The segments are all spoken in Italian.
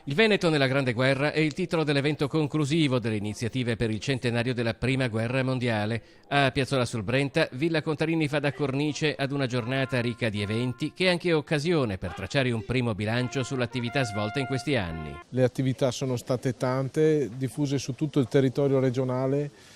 Il Veneto nella Grande Guerra è il titolo dell'evento conclusivo delle iniziative per il centenario della Prima Guerra Mondiale. A Piazzola sul Brenta, Villa Contarini fa da cornice ad una giornata ricca di eventi che è anche occasione per tracciare un primo bilancio sull'attività svolta in questi anni. Le attività sono state tante, diffuse su tutto il territorio regionale,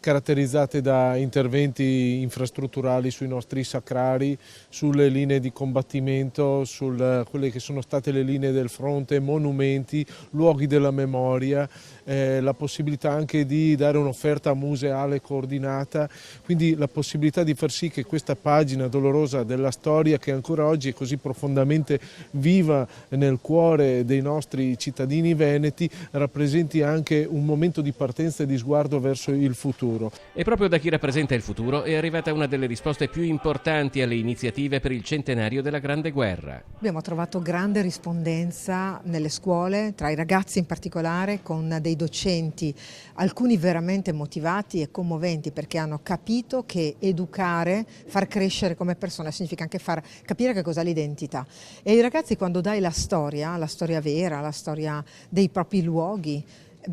caratterizzate da interventi infrastrutturali sui nostri sacrari, sulle linee di combattimento, su quelle che sono state le linee del fronte, monumenti, luoghi della memoria, la possibilità anche di dare un'offerta museale coordinata, quindi la possibilità di far sì che questa pagina dolorosa della storia, che ancora oggi è così profondamente viva nel cuore dei nostri cittadini veneti, rappresenti anche un momento di partenza e di sguardo verso il futuro. E proprio da chi rappresenta il futuro è arrivata una delle risposte più importanti alle iniziative per il centenario della Grande Guerra. Abbiamo trovato grande rispondenza nelle scuole, tra i ragazzi in particolare, con dei docenti, alcuni veramente motivati e commoventi, perché hanno capito che educare, far crescere come persona significa anche far capire che cos'è l'identità. E i ragazzi, quando dai la storia vera, la storia dei propri luoghi,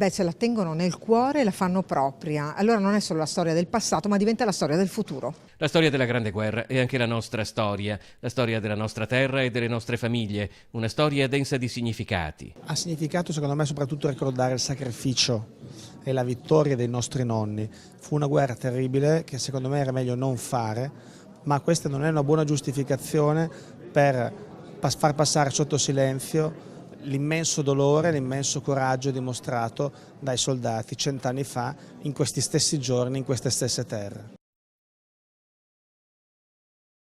se la tengono nel cuore e la fanno propria. Allora non è solo la storia del passato, ma diventa la storia del futuro. La storia della Grande Guerra è anche la nostra storia, la storia della nostra terra e delle nostre famiglie, una storia densa di significati. Ha significato secondo me soprattutto ricordare il sacrificio e la vittoria dei nostri nonni. Fu una guerra terribile che secondo me era meglio non fare, ma questa non è una buona giustificazione per far passare sotto silenzio l'immenso dolore, l'immenso coraggio dimostrato dai soldati 100 anni fa in questi stessi giorni, in queste stesse terre.